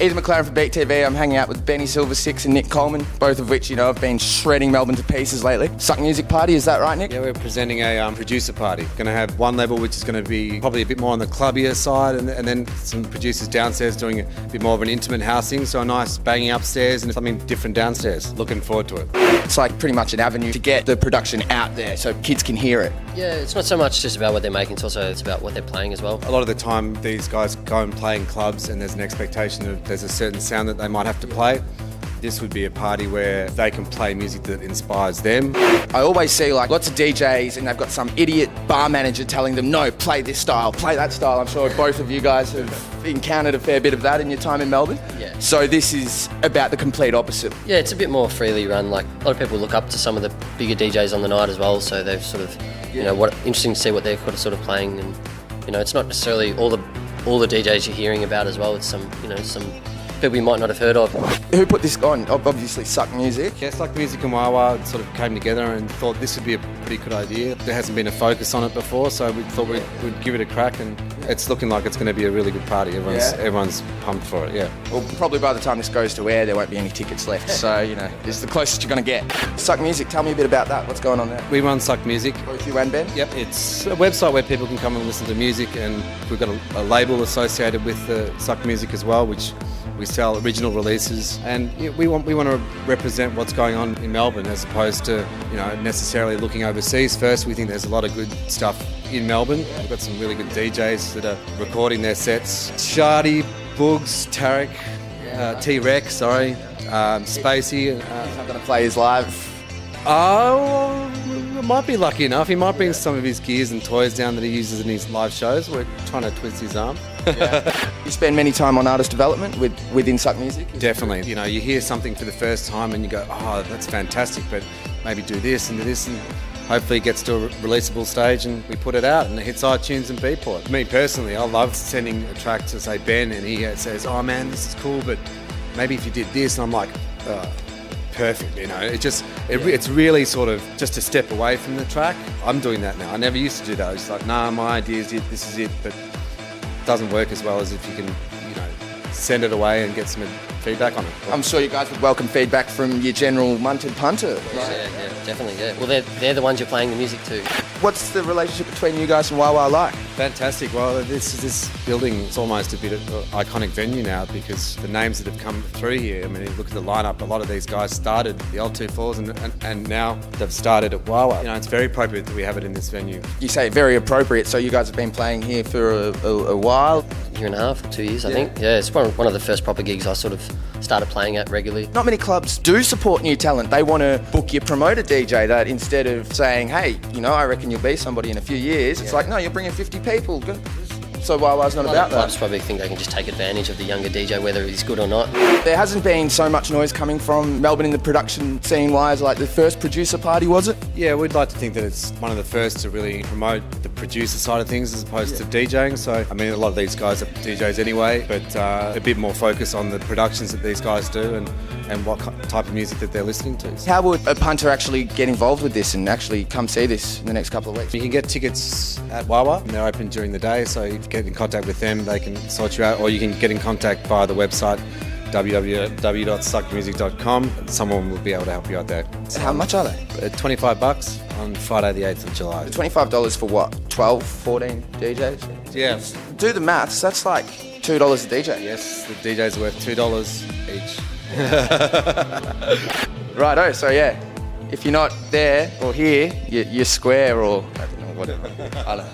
Ethan McLaren from BeatTV. I'm hanging out with Benny Silversix and Nick Coleman, both of which, you know, have been shredding Melbourne to pieces lately. Suck Music Party, is that right, Nick? Yeah, we're presenting a producer party. Going to have one level which is going to be probably a bit more on the clubbier side, and then some producers downstairs doing a bit more of an intimate housing, so a nice banging upstairs and something different downstairs. Looking forward to it. It's like pretty much an avenue to get the production out there so kids can hear it. Yeah, it's not so much just about what they're making, it's about what they're playing as well. A lot of the time these guys go and play in clubs and there's an expectation that there's a certain sound that they might have to play. This would be a party where they can play music that inspires them. I always see like lots of DJs and they've got some idiot bar manager telling them, no, play this style, play that style. I'm sure both of you guys have encountered a fair bit of that in your time in Melbourne. Yeah. So this is about the complete opposite. Yeah, it's a bit more freely run. Like a lot of people look up to some of the bigger DJs on the night as well, so they've sort of, you know, interesting to see what they're sort of playing, and you know, it's not necessarily all the DJs you're hearing about as well. It's some people you might not have heard of. Who put this on? Obviously Suck Music. Yeah, Suckmusic and Wawa sort of came together and thought this would be a pretty good idea. There hasn't been a focus on it before, so we thought we'd give it a crack, and it's looking like it's going to be a really good party. Everyone's pumped for it, yeah. Well, probably by the time this goes to air, there won't be any tickets left, so, you know, it's the closest you're going to get. Suck Music, tell me a bit about that. What's going on there? We run Suck Music. Both you and Ben? Yep, it's a website where people can come and listen to music, and we've got a label associated with the Suck Music as well, which we sell original releases, and we want to represent what's going on in Melbourne as opposed to, you know, necessarily looking overseas first. We think there's a lot of good stuff in Melbourne. We've got some really good DJs that are recording their sets. Shardy, Boogs, Tarek, T-Rex, Spacey. He's not going to play his live. Oh, might be lucky enough. He might bring some of his gears and toys down that he uses in his live shows. We're trying to twist his arm. You spend many time on artist development within Suck Music? Definitely. You know, you hear something for the first time and you go, oh, that's fantastic, but maybe do this and do this, and hopefully it gets to a releasable stage and we put it out and it hits iTunes and Beatport. Me personally, I love sending a track to, say, Ben, and he says, oh man, this is cool, but maybe if you did this, and I'm like, perfect, you know. It's really sort of just a step away from the track. I'm doing that now. I never used to do that. I was just like, nah, my idea is it, this is it, but it doesn't work as well as if you can, you know, send it away and get some feedback on it. I'm sure you guys would welcome feedback from your general munted punter. Right? Yeah, definitely, yeah. Well, they're the ones you're playing the music to. What's the relationship between you guys and Wawa like? Fantastic. Well, this building, it's almost a bit of an iconic venue now because the names that have come through here, I mean, you look at the lineup, a lot of these guys started the old 2/4s and now they've started at Wawa. You know, it's very appropriate that we have it in this venue. You say very appropriate, so you guys have been playing here for a while? Year and a half, 2 years, I think. Yeah, it's one of the first proper gigs I sort of started playing at regularly. Not many clubs do support new talent. They want to book your promoter DJ that instead of saying, hey, you know, I reckon you'll be somebody in a few years. It's like, no, you're bringing 50 people. So Wawa's not about that. Clubs probably think they can just take advantage of the younger DJ, whether he's good or not. There hasn't been so much noise coming from Melbourne in the production scene-wise, like the first producer party, was it? Yeah, we'd like to think that it's one of the first to really promote the producer side of things as opposed to DJing. So, I mean, a lot of these guys are DJs anyway, but a bit more focus on the productions that these guys do and what type of music that they're listening to. How would a punter actually get involved with this and actually come see this in the next couple of weeks? You can get tickets at Wawa, and they're open during the day, so you get in contact with them, they can sort you out, or you can get in contact via the website www.suckmusic.com. Someone will be able to help you out there. How much are they? $25 on Friday the 8th of July. $25 for what? 12, 14 DJs? Yeah. Do the maths, that's like $2 a DJ. Yes, the DJs are worth $2 each. Righto, so yeah, if you're not there or here, you're square or I don't know, whatever. I don't know.